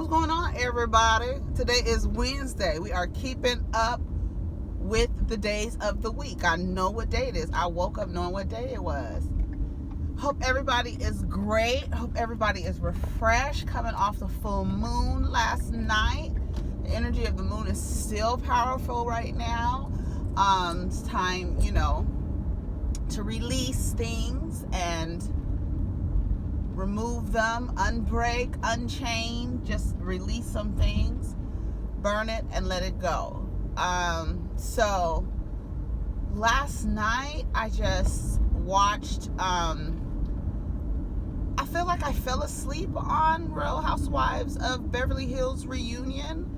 What's going on, everybody? Today is Wednesday. We are keeping up with the days of the week. I know what day it is. I woke up knowing what day it was. Hope everybody is great. Hope everybody is refreshed coming off the full moon last night. The energy of the moon is still powerful right now. It's time, to release things and remove them, unbreak, unchain, just release some things, burn it and let it go. So last night I just watched, I feel like I fell asleep on Real Housewives of Beverly Hills reunion.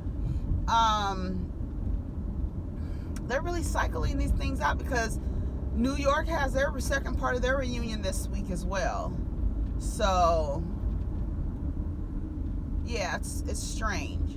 They're really cycling these things out because New York has their second part of their reunion this week as well. So yeah, it's strange.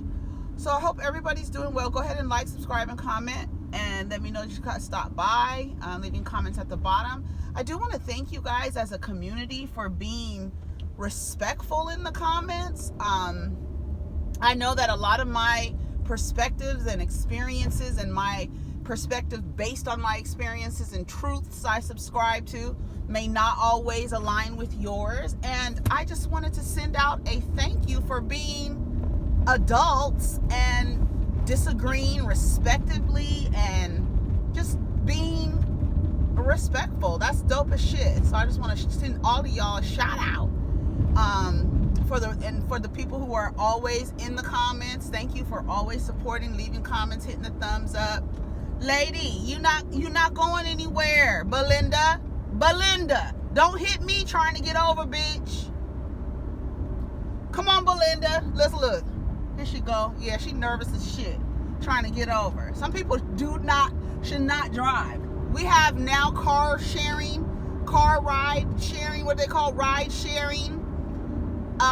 So I hope everybody's doing well. Go ahead and like, subscribe, and comment, and let me know that you guys stop by, leaving comments at the bottom. I do want to thank you guys as a community for being respectful in the comments. I know that a lot of my perspectives and experiences and my perspective based on my experiences and truths I subscribe to may not always align with yours, and I just wanted to send out a thank you for being adults and disagreeing respectively and just being respectful. That's dope as shit. So I just want to send all of y'all a shout out for the people who are always in the comments. Thank you for always supporting, leaving comments, hitting the thumbs up. Lady, you not going anywhere. Belinda, don't hit me trying to get over, bitch. Come on, Belinda. Let's look. Here she go. Yeah, she nervous as shit trying to get over. Some people should not drive. We have now car ride sharing, what they call ride sharing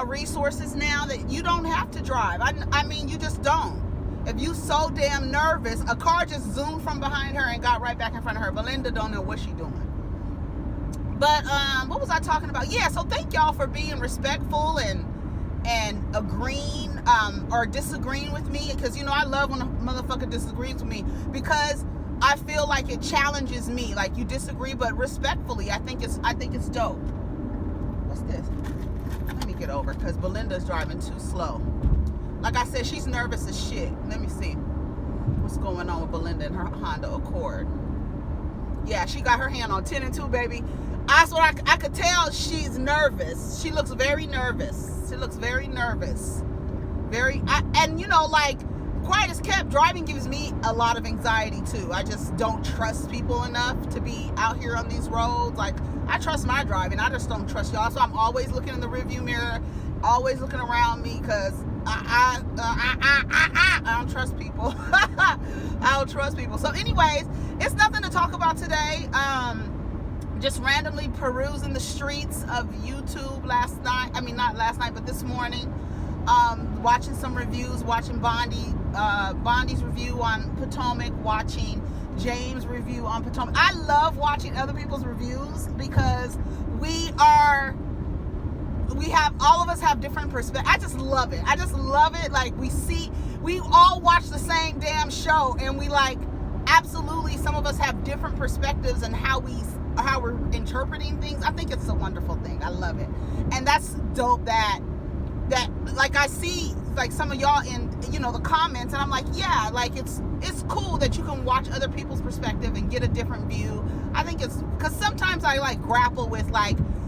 resources now that you don't have to drive. I mean, you just don't. If you so damn nervous, a car just zoomed from behind her and got right back in front of her. Belinda don't know what she's doing. But what was I talking about? Yeah, so thank y'all for being respectful and agreeing or disagreeing with me, because I love when a motherfucker disagrees with me, because I feel like it challenges me. Like, you disagree but respectfully. I think it's dope. What's this? Let me get over, because Belinda's driving too slow. Like I said, she's nervous as shit. Let me see what's going on with Belinda and her Honda Accord. Yeah, she got her hand on 10 and 2, baby. That's what I could tell. She's nervous. She looks very nervous. She looks very nervous. Like, quiet as kept, driving gives me a lot of anxiety too. I just don't trust people enough to be out here on these roads. Like, I trust my driving, I just don't trust y'all. So I'm always looking in the rearview mirror, always looking around me, because I don't trust people. I don't trust people. So anyways, it's nothing to talk about today. Just randomly perusing the streets of YouTube last night. I mean, not last night, but this morning. Watching some reviews, watching Bondi's review on Potomac, watching James' review on Potomac. I love watching other people's reviews because all of us have different perspectives. I just love it. Like, we all watch the same damn show, and we absolutely, some of us have different perspectives and how we're interpreting things. I think it's a wonderful thing. I love it. And that's dope that like, I see some of y'all in the comments, and I'm like, yeah, it's cool that you can watch other people's perspective and get a different view. I think it's because sometimes I grapple with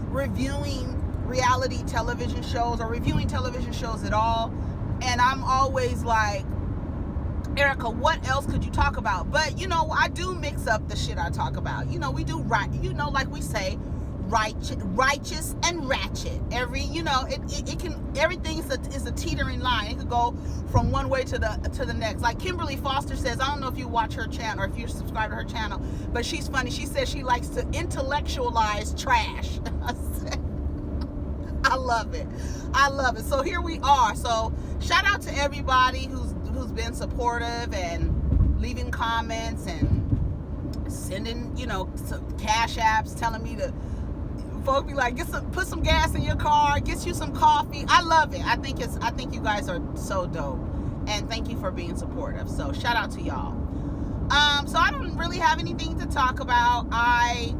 reviewing reality television shows or reviewing television shows at all, and I'm always like, Erica, what else could you talk about? But I do mix up the shit I talk about. We do right, like we say, righteous and ratchet. Everything is a teetering line. It could go from one way to the next. Like Kimberly Foster says, I don't know if you watch her channel or if you subscribe to her channel, but she's funny. She says she likes to intellectualize trash. I love it. So here we are. So shout out to everybody who's been supportive and leaving comments and sending, some cash apps telling me to folk be like, put some gas in your car, get you some coffee. I love it. I think you guys are so dope, and thank you for being supportive. So shout out to y'all. So I don't really have anything to talk about. I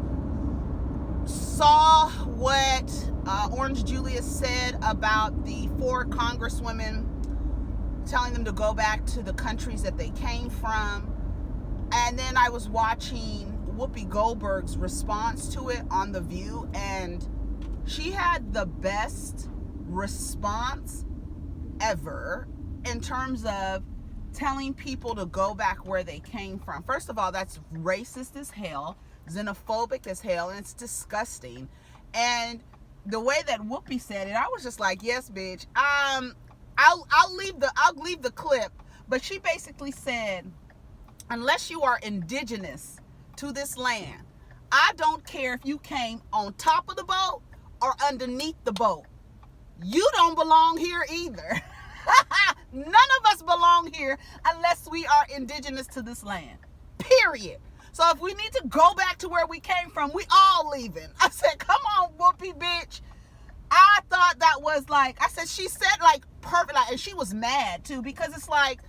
saw what Orange Julius said about the 4 congresswomen telling them to go back to the countries that they came from. And then I was watching Whoopi Goldberg's response to it on The View, and she had the best response ever in terms of telling people to go back where they came from. First of all, that's racist as hell, xenophobic as hell, and it's disgusting. And the way that Whoopi said it, I was just like, yes, bitch. I'll leave the clip, but she basically said, unless you are indigenous to this land, I don't care if you came on top of the boat or underneath the boat. You don't belong here either. None of us belong here unless we are indigenous to this land. Period. So if we need to go back to where we came from, we all leaving. I said, come on, Whoopi, bitch. I thought that was like, I said, she said like perfect, like, and she was mad too, because it's like,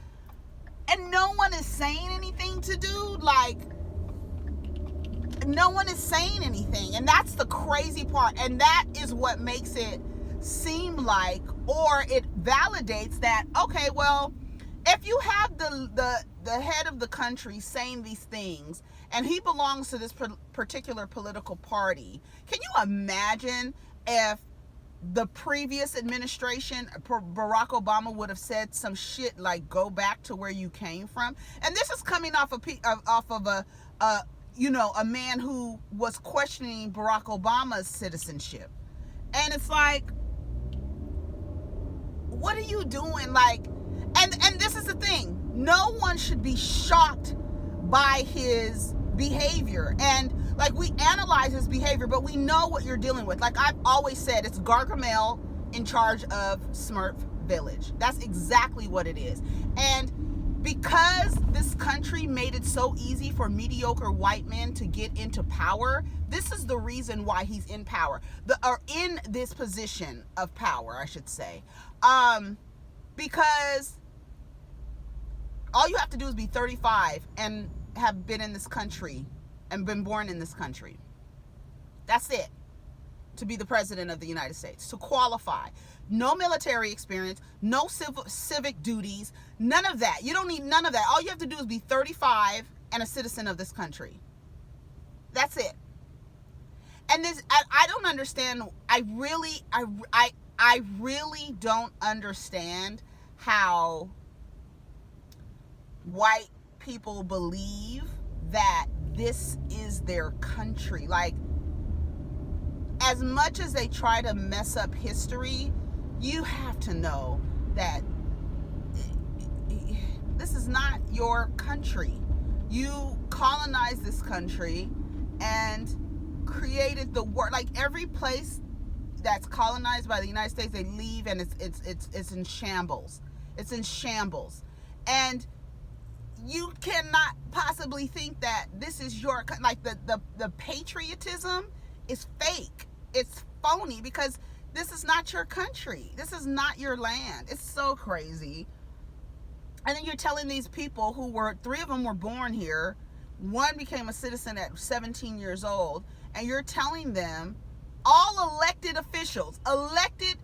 and no one is saying anything to do, like, no one is saying anything. And that's the crazy part. And that is what makes it seem like, or it validates that, okay, well, if you have the head of the country saying these things, and he belongs to this particular political party, can you imagine if the previous administration, Barack Obama, would have said some shit like, go back to where you came from? And this is coming off of a man who was questioning Barack Obama's citizenship. And it's like, what are you doing? Like, and this is the thing, no one should be shocked by his behavior. And like, we analyze his behavior, but we know what you're dealing with. Like I've always said, it's Gargamel in charge of Smurf Village. That's exactly what it is. And because this country made it so easy for mediocre white men to get into power, this is the reason why he's in power, or in this position of power, I should say. Because all you have to do is be 35 and have been in this country and been born in this country. That's it. To be the president of the United States, to qualify. No military experience, no civic duties, none of that. You don't need none of that. All you have to do is be 35 and a citizen of this country. That's it. And this, I don't understand. I really don't understand how white people believe that this is their country. Like, as much as they try to mess up history, you have to know that this is not your country. You colonized this country and created the world. Like, every place that's colonized by the United States, they leave and it's in shambles. It's in shambles. And you cannot possibly think that this is your, like, the patriotism is fake. It's phony, because this is not your country. This is not your land. It's so crazy. And then you're telling these people who were, 3 of them were born here, 1 became a citizen at 17 years old, and you're telling them, all elected officials, elected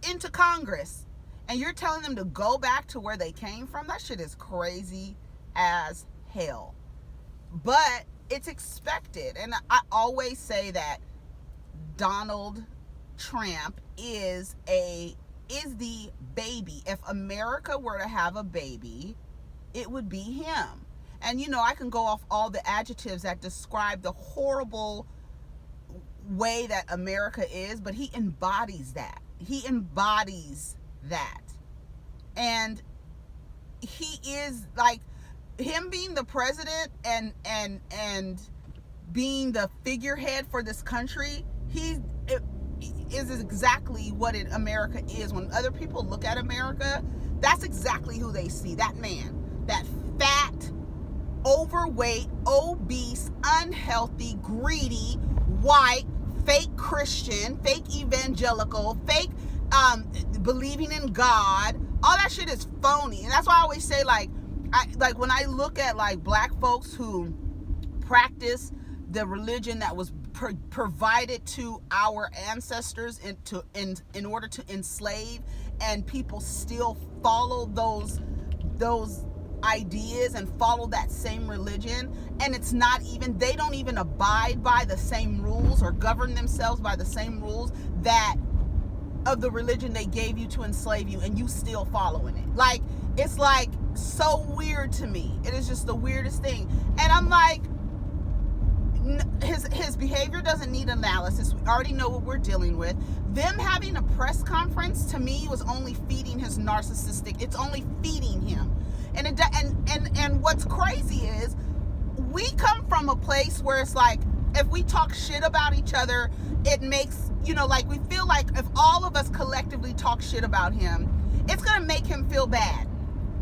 into Congress, and you're telling them to go back to where they came from? That shit is crazy as hell. But it's expected. And I always say that Donald Trump is the baby. If America were to have a baby, it would be him. And, you know, I can go off all the adjectives that describe the horrible way that America is, but he embodies that. He embodies that. And he is, like, him being the president and being the figurehead for this country, he is exactly what America is. When other people look at America, that's exactly who they see. That man, that fat, overweight, obese, unhealthy, greedy, white, fake Christian, fake evangelical, fake believing in God. All that shit is phony. And that's why I always say, like when I look at like black folks who practice the religion that was provided to our ancestors in order to enslave, and people still follow those ideas and follow that same religion, and it's not even, they don't even abide by the same rules or govern themselves by the same rules that of the religion they gave you to enslave you, and you still following it. Like, it's like so weird to me. It is just the weirdest thing. And I'm like, his behavior doesn't need analysis. We already know what we're dealing with. Them having a press conference, to me, was only feeding his narcissistic, it's only feeding him. And what's crazy is, we come from a place where it's like, if we talk shit about each other, it makes, like, we feel like if all of us collectively talk shit about him, it's gonna make him feel bad.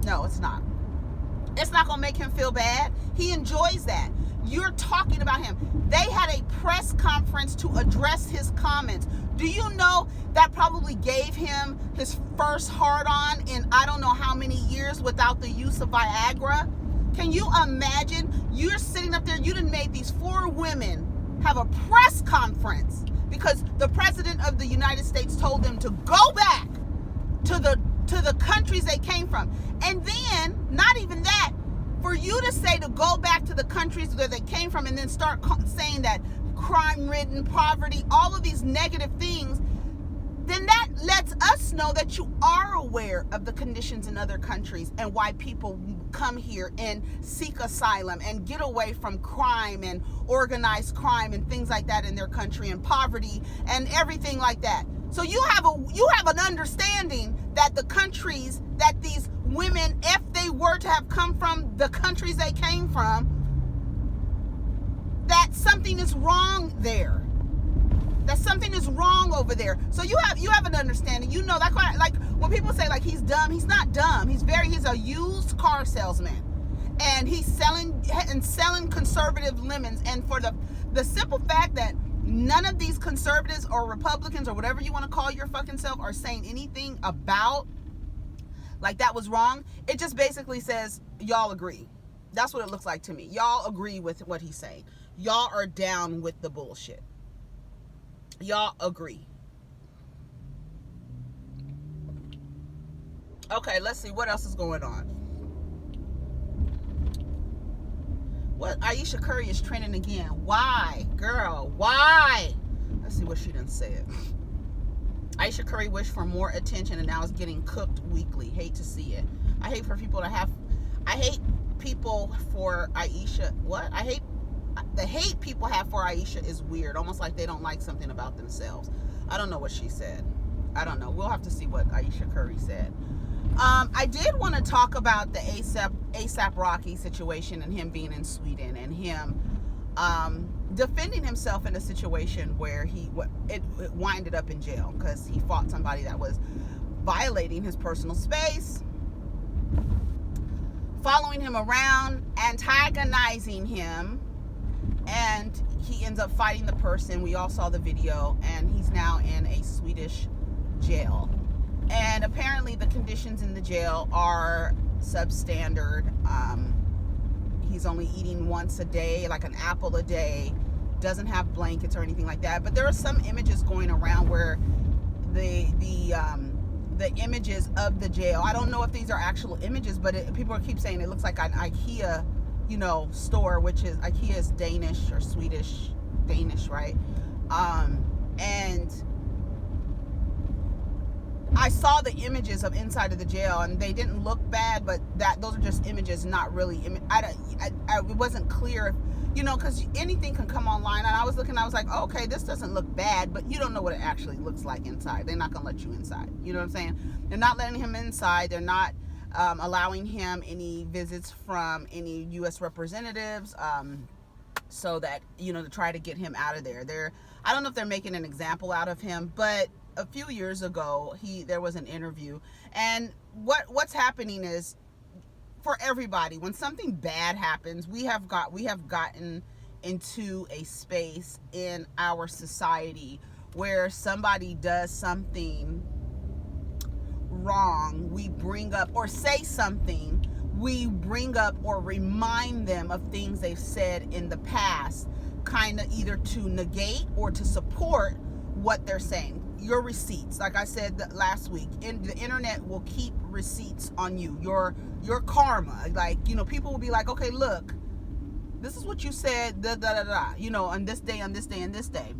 No, it's not. It's not gonna make him feel bad. He enjoys that. You're talking about him. They had a press conference to address his comments. Do you know that probably gave him his first hard-on in I don't know how many years without the use of Viagra? Can you imagine? You're sitting up there, you done made these 4 women have a press conference because the president of the United States told them to go back to the countries they came from. And then, not even that, for you to say to go back to the countries where they came from and then start saying that crime-ridden, poverty, all of these negative things, then that lets us know that you are aware of the conditions in other countries and why people come here and seek asylum and get away from crime and organized crime and things like that in their country, and poverty and everything like that. So you have an understanding that the countries that these women, if they were to have come from the countries they came from, that something is wrong there. That something is wrong over there. So you have an understanding. You know, that like when people say like he's dumb, he's not dumb. He's a used car salesman, and he's selling conservative lemons. And for the simple fact that none of these conservatives or Republicans or whatever you want to call your fucking self are saying anything about like that was wrong, it just basically says y'all agree. That's what it looks like to me. Y'all agree with what he's saying. Y'all are down with the bullshit. Y'all agree. Okay, let's see what else is going on. What? Ayesha Curry is trending again. Why, girl? Why? Let's see what she done said. Ayesha Curry wished for more attention and now is getting cooked weekly. Hate to see it. I hate people for Ayesha. What? The hate people have for Ayesha is weird. Almost like they don't like something about themselves. I don't know what she said. I don't know. We'll have to see what Ayesha Curry said. I did want to talk about the ASAP Rocky situation and him being in Sweden and him defending himself in a situation where it winded up in jail because he fought somebody that was violating his personal space, following him around, antagonizing him, and he ends up fighting the person. We all saw the video, and he's now in a Swedish jail. And apparently the conditions in the jail are substandard. He's only eating once a day, like an apple a day, doesn't have blankets or anything like that. But there are some images going around where the images of the jail, I don't know if these are actual images, but people keep saying it looks like an IKEA, store, which is, IKEA is Danish or Swedish, Danish, right? And I saw the images of inside of the jail, and they didn't look bad, but those are just images, not really. It wasn't clear, because anything can come online. And I was looking, I was like, oh, okay, this doesn't look bad, but you don't know what it actually looks like inside. They're not gonna let you inside. You know what I'm saying? They're not letting him inside. They're not allowing him any visits from any U.S. representatives, so that to try to get him out of there. I don't know if they're making an example out of him, but a few years ago, there was an interview, and what's happening is, for everybody, when something bad happens, we have gotten into a space in our society where somebody does something wrong, we bring up, or say something, we bring up or remind them of things they've said in the past, kind of either to negate or to support what they're saying. Your receipts, like I said last week, the internet will keep receipts on you, your karma. Like, you know, people will be like, okay, look, this is what you said, you know, on this day, on this day, and this day.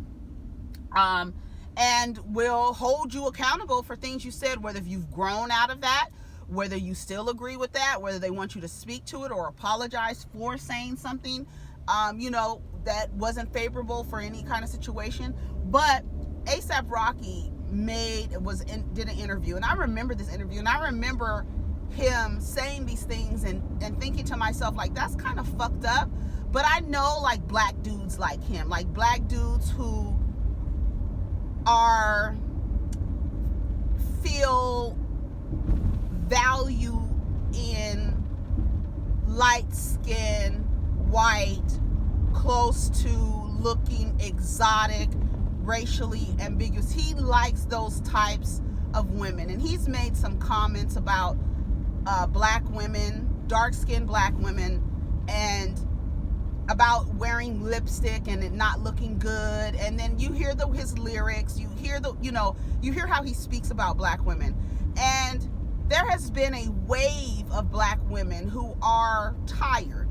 And will hold you accountable for things you said, whether you've grown out of that, whether you still agree with that, whether they want you to speak to it or apologize for saying something, you know, that wasn't favorable for any kind of situation. But ASAP Rocky did an interview, and I remember this interview, and I remember him saying these things and thinking to myself, like, that's kind of fucked up. But I know, like, black dudes like him, like black dudes who feel value in light skin, white, close to looking exotic, racially ambiguous. He likes those types of women, and he's made some comments about black women, dark-skinned black women, and about wearing lipstick and it not looking good. And then you hear his lyrics, you hear how he speaks about black women. And there has been a wave of black women who are tired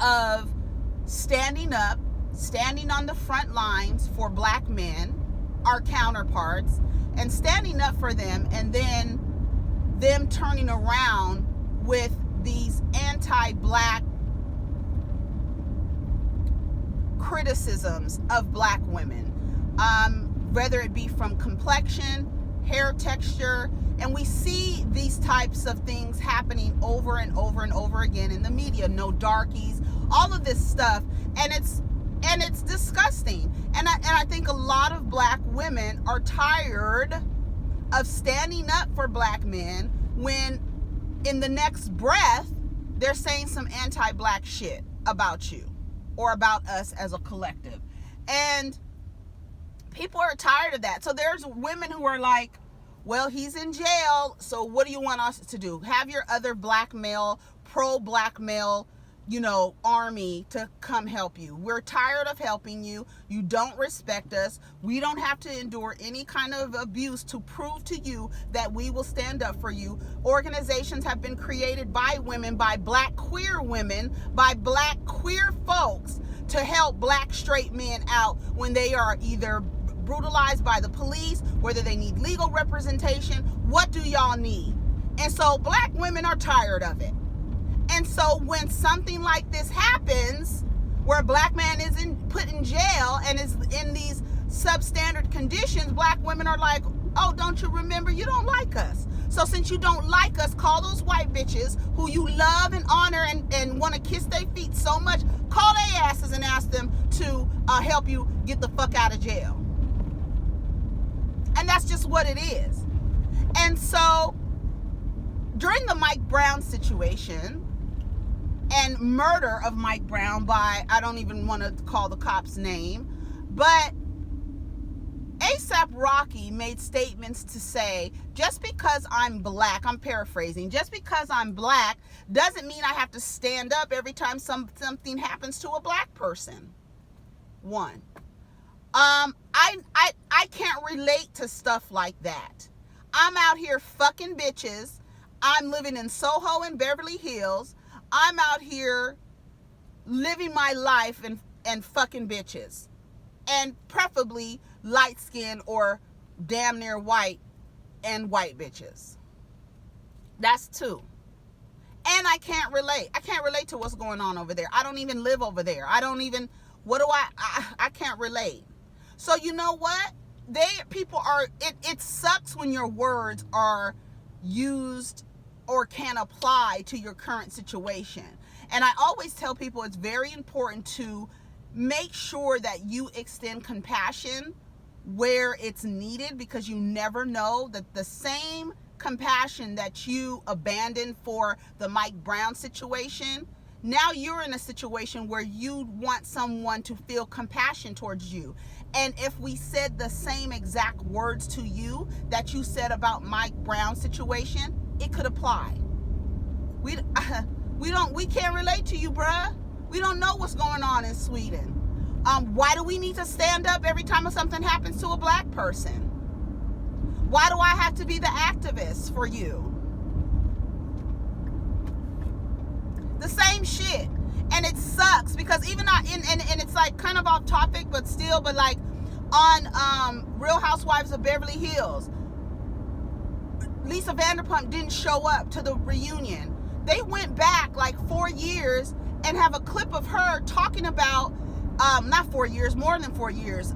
of standing on the front lines for black men, our counterparts, and standing up for them, and then them turning around with these anti-black criticisms of black women, whether it be from complexion, hair texture. And we see these types of things happening over and over and over again in the media. No darkies, all of this stuff, and it's disgusting. And I think a lot of black women are tired of standing up for black men when in the next breath they're saying some anti-black shit about you or about us as a collective. And people are tired of that. So there's women who are like, well, he's in jail, so what do you want us to do? Have your other black male, pro-black male, army to come help you. We're tired of helping you. You don't respect us. We don't have to endure any kind of abuse to prove to you that we will stand up for you. Organizations have been created by women, by black queer women, by black queer folks to help black straight men out when they are either brutalized by the police, whether they need legal representation. What do y'all need? And so black women are tired of it. And so when something like this happens, where a black man is put in jail and is in these substandard conditions, black women are like, oh, don't you remember? You don't like us. So since you don't like us, call those white bitches who you love and honor and want to kiss their feet so much, call their asses and ask them to help you get the fuck out of jail. And that's just what it is. And so during the Mike Brown situation and murder of Mike Brown by, I don't even want to call the cop's name, but ASAP Rocky made statements to say, just because I'm black, I'm paraphrasing, just because I'm black doesn't mean I have to stand up every time something happens to a black person. One. I can't relate to stuff like that. I'm out here fucking bitches. I'm living in Soho and Beverly Hills. I'm out here living my life and fucking bitches. And preferably light skin or damn near white and white bitches. That's two. And I can't relate. I can't relate to what's going on over there. I don't even live over there. I can't relate. So you know what? It sucks when your words are used or can apply to your current situation. And I always tell people it's very important to make sure that you extend compassion where it's needed, because you never know that the same compassion that you abandoned for the Mike Brown situation Now you're in a situation where you want someone to feel compassion towards you. And if we said the same exact words to you that you said about Mike Brown's situation, it could apply. We can't relate to you, bruh. We don't know what's going on in Sweden. Why do we need to stand up every time something happens to a black person? Why do I have to be the activist for you? The same shit. And it sucks because even and it's like kind of off topic, but like on Real Housewives of Beverly Hills, Lisa Vanderpump didn't show up to the reunion. They went back like 4 years and have a clip of her talking about, not 4 years, more than 4 years,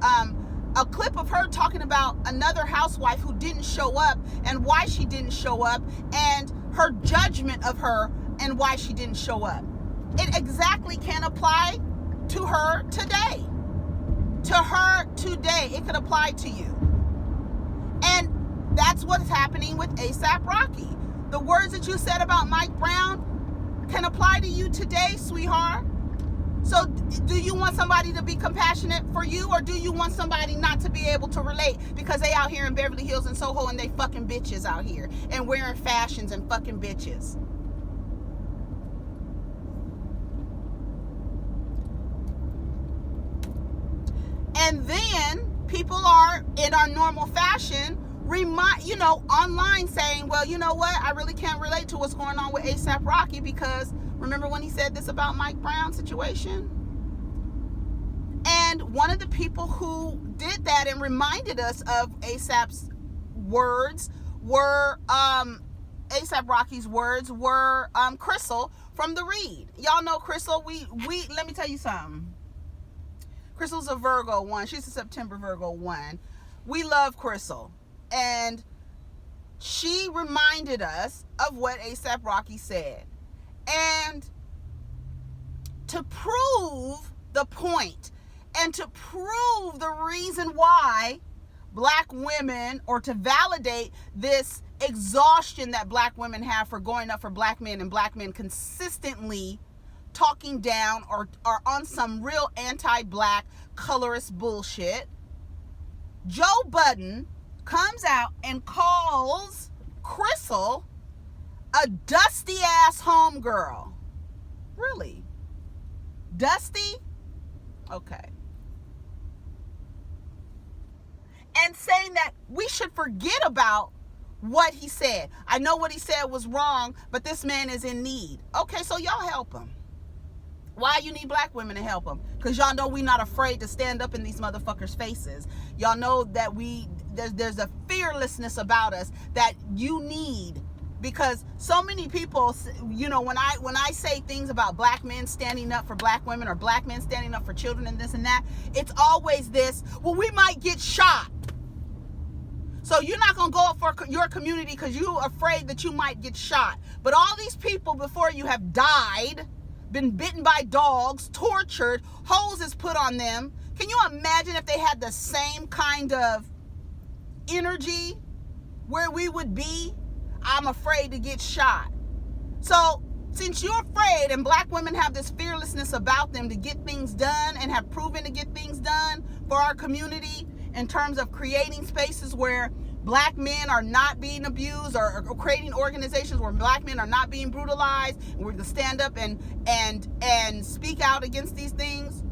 a clip of her talking about another housewife who didn't show up and why she didn't show up and her judgment of her and why she didn't show up. It exactly can apply to her today. To her today, it could apply to you. And that's what's happening with ASAP Rocky. The words that you said about Mike Brown can apply to you today, sweetheart. So do you want somebody to be compassionate for you, or do you want somebody not to be able to relate because they out here in Beverly Hills and Soho and they fucking bitches out here and wearing fashions and fucking bitches? And then people are in our normal fashion online saying, well, you know what? I really can't relate to what's going on with ASAP Rocky because remember when he said this about Mike Brown's situation? And one of the people who did that and reminded us of ASAP's words were, ASAP Rocky's words were Crissle from The Read. Y'all know Crissle. We let me tell you something. Crissle's a Virgo 1. She's a September Virgo 1. We love Crissle. And she reminded us of what ASAP Rocky said. And to prove the point and to prove the reason why black women, or to validate this exhaustion that black women have for going up for black men and black men consistently talking down or on some real anti-black colorist bullshit, Joe Budden comes out and calls Crissle a dusty ass homegirl. Really? Dusty? Okay. And saying that we should forget about what he said. I know what he said was wrong, but this man is in need. Okay, so y'all help him. Why you need black women to help him? Because y'all know we not afraid to stand up in these motherfuckers' faces. Y'all know that there's a fearlessness about us that you need. Because so many people, when I say things about black men standing up for black women or black men standing up for children and this and that, it's always this, well, we might get shot. So you're not going to go up for your community because you're afraid that you might get shot. But all these people before you have died, been bitten by dogs, tortured, hoses put on them. Can you imagine if they had the same kind of energy where we would be? I'm afraid to get shot. So since you're afraid and black women have this fearlessness about them to get things done and have proven to get things done for our community in terms of creating spaces where black men are not being abused or creating organizations where black men are not being brutalized, and we're going to stand up and speak out against these things,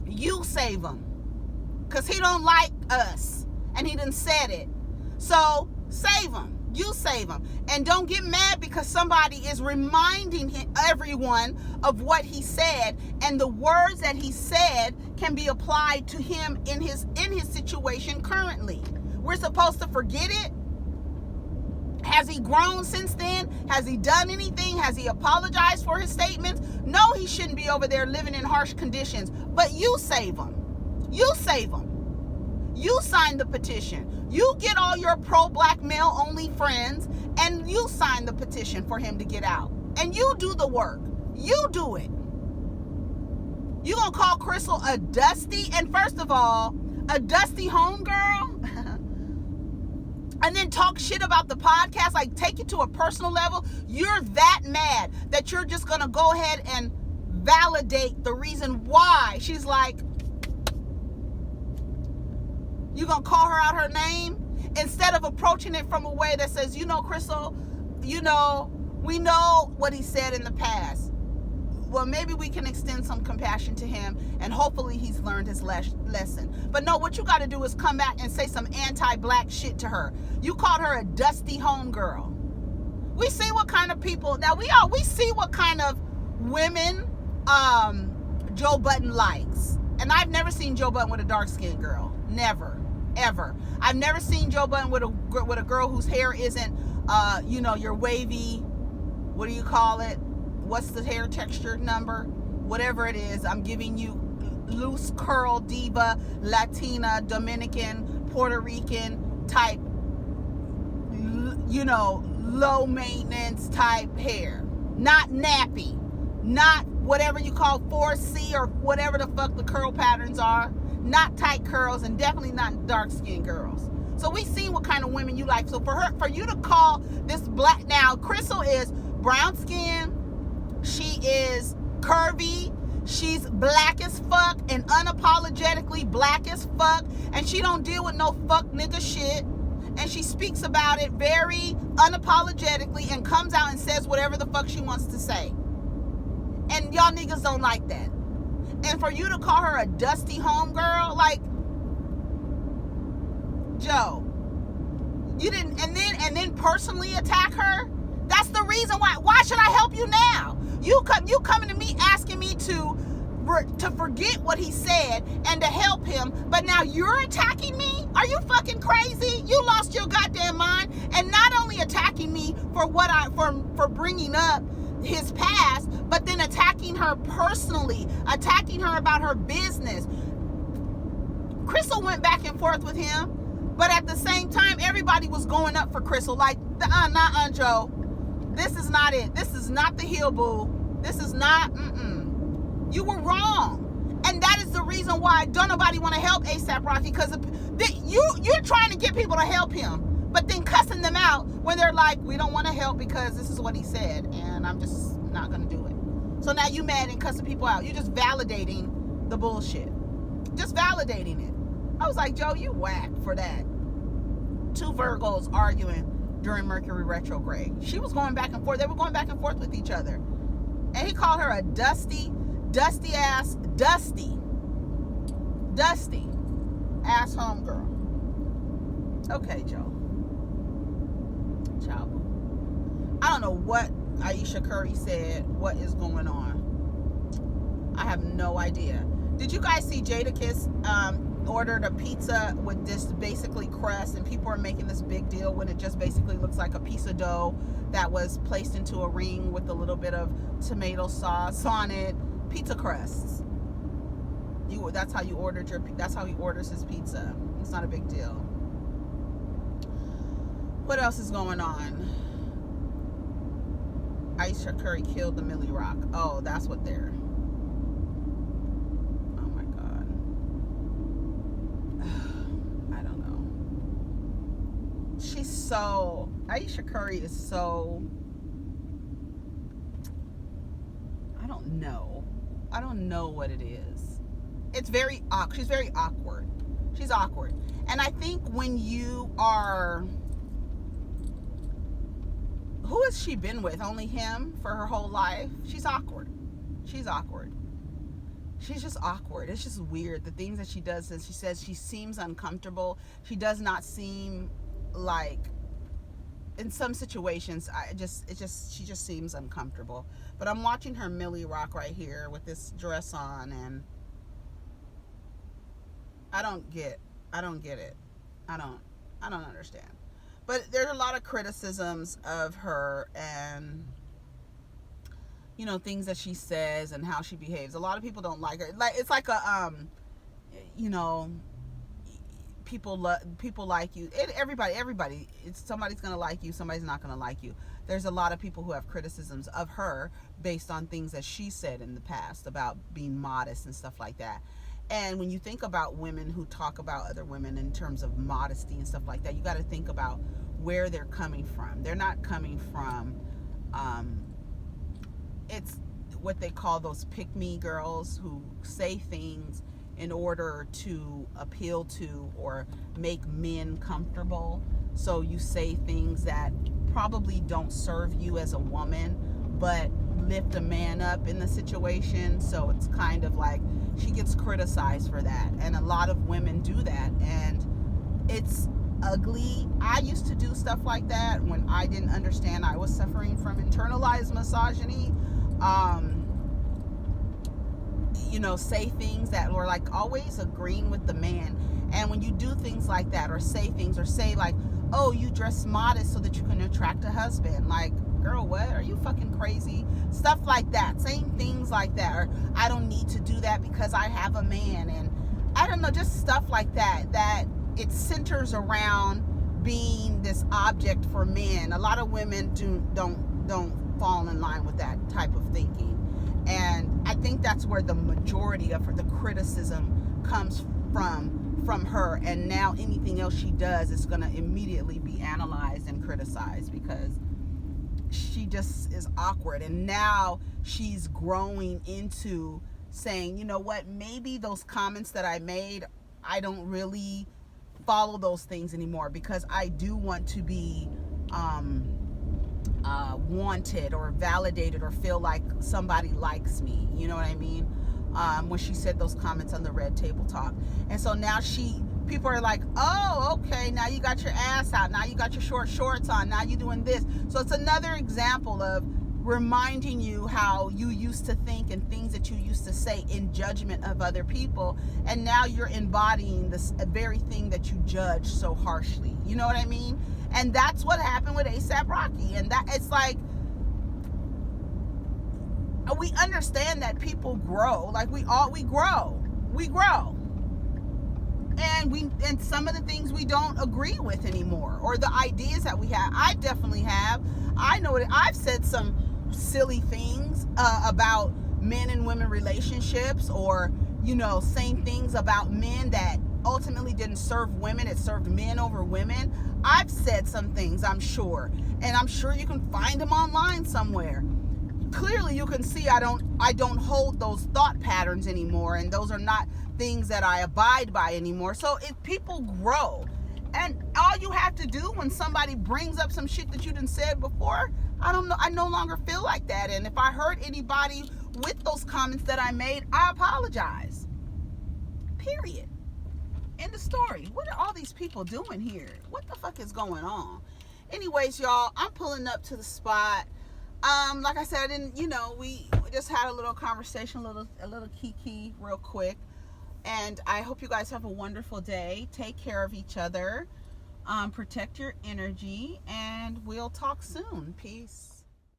you save him. Because he don't like us. And he done said it. So save him. You save him. And don't get mad because somebody is reminding everyone of what he said, and the words that he said can be applied to him in his situation currently. We're supposed to forget it? Has he grown since then? Has he done anything? Has he apologized for his statements? No, he shouldn't be over there living in harsh conditions. But you save him. You save him. You sign the petition. You get all your pro-black male-only friends, and you sign the petition for him to get out. And you do the work. You do it. You gonna call Crissle a dusty? And first of all, a dusty homegirl? and then talk shit about the podcast, like take it to a personal level, you're that mad that you're just gonna go ahead and validate the reason why she's like, you gonna call her out her name instead of approaching it from a way that says, Crissle, we know what he said in the past. Well, maybe we can extend some compassion to him, and hopefully he's learned his lesson. But no, what you got to do is come back and say some anti-black shit to her. You called her a dusty homegirl. We see what kind of people, now we see what kind of women Joe Budden likes. And I've never seen Joe Budden with a dark-skinned girl. Never, ever. I've never seen Joe Budden with a girl whose hair isn't, your wavy, what do you call it? What's the hair texture number? Whatever it is, I'm giving you loose curl, diva, Latina, Dominican, Puerto Rican type, low maintenance type hair. Not nappy. Not whatever you call 4C or whatever the fuck the curl patterns are. Not tight curls, and definitely not dark-skinned girls. So we seen what kind of women you like. So for you to call this black, now Crissle is brown skin. She is curvy. She's black as fuck and unapologetically black as fuck. And she don't deal with no fuck nigga shit. And she speaks about it very unapologetically and comes out and says whatever the fuck she wants to say. And y'all niggas don't like that. And for you to call her a dusty homegirl, like, Joe, you didn't, and then personally attack her. That's the reason why. Why should I help you now? You coming to me asking me to forget what he said and to help him, but now you're attacking me? Are you fucking crazy? You lost your goddamn mind. And not only attacking me for bringing up his past, but then attacking her personally, attacking her about her business. Crissle went back and forth with him, but at the same time, everybody was going up for Crissle. Like, nah, Joe. This is not it. This is not the heel, boo. This is not, You were wrong. And that is the reason why don't nobody want to help ASAP Rocky, because you're trying to get people to help him, but then cussing them out when they're like, we don't want to help because this is what he said, and I'm just not going to do it. So now you mad and cussing people out. You're just validating the bullshit. Just validating it. I was like, Joe, you whack for that. Two Virgos arguing during Mercury retrograde. She was going back and forth. They were going back and forth with each other. And he called her a dusty ass homegirl. Okay, Joe. Ciao. I don't know what Ayesha Curry said. What is going on? I have no idea. Did you guys see Jadakiss ordered a pizza with this basically crust, and people are making this big deal when it just basically looks like a piece of dough that was placed into a ring with a little bit of tomato sauce on it. Pizza crusts. That's how he orders his pizza. It's not a big deal. What else is going on? Ayesha Curry killed the Millie Rock. Oh, that's what they're. Oh my God. I don't know. Ayesha Curry is so. I don't know what it is. It's very awkward. She's very awkward. She's awkward. And I think when you are. Who has she been with? Only him for her whole life? She's awkward. She's just awkward. It's just weird. The things that she does, and she says she seems uncomfortable. She does not seem like, in some situations, she just seems uncomfortable. But I'm watching her Millie Rock right here with this dress on, and I don't get it. I don't understand. But there's a lot of criticisms of her and, things that she says and how she behaves. A lot of people don't like her. Like, it's like a, people like you. Everybody. Somebody's going to like you. Somebody's not going to like you. There's a lot of people who have criticisms of her based on things that she said in the past about being modest and stuff like that. And when you think about women who talk about other women in terms of modesty and stuff like that, you got to think about where they're coming from. They're not coming from, it's what they call those pick-me girls who say things in order to appeal to or make men comfortable. So you say things that probably don't serve you as a woman, but lift a man up in the situation. So it's kind of like she gets criticized for that, and a lot of women do that, and it's ugly. I used to do stuff like that when I didn't understand I was suffering from internalized misogyny. Say things that were like always agreeing with the man. And when you do things like that, or say things, or say like, oh, you dress modest so that you can attract a husband, like, girl, what? Are you fucking crazy? Stuff like that, saying things like that, or I don't need to do that because I have a man, and I don't know, just stuff like that, that it centers around being this object for men. A lot of women don't fall in line with that type of thinking, and I think that's where the majority of the criticism comes from her. And now anything else she does is going to immediately be analyzed and criticized because she just is awkward. And now she's growing into saying, you know what, maybe those comments that I made, I don't really follow those things anymore because I do want to be wanted or validated or feel like somebody likes me. You know what I mean? When she said those comments on the Red Table Talk. And so now people are like, oh, okay, now you got your ass out, now you got your short shorts on, now you're doing this. So it's another example of reminding you how you used to think and things that you used to say in judgment of other people, and now you're embodying this very thing that you judge so harshly. You know what I mean? And that's what happened with A$AP Rocky. And that it's like, we understand that people grow, like we grow, and some of the things we don't agree with anymore, or the ideas that we have. I definitely have. I know that I've said some silly things about men and women relationships, or saying things about men that ultimately didn't serve women, it served men over women. I've said some things, I'm sure, and I'm sure you can find them online somewhere. Clearly you can see I don't hold those thought patterns anymore, and those are not things that I abide by anymore. So people grow, and all you have to do when somebody brings up some shit that you done said before, I no longer feel like that. And if I hurt anybody with those comments that I made, I apologize. Period. End of story. What are all these people doing here? What the fuck is going on? Anyways, y'all, I'm pulling up to the spot. Like I said, I didn't, we just had a little conversation, a little kiki real quick. And I hope you guys have a wonderful day. Take care of each other. Protect your energy, and we'll talk soon. Peace.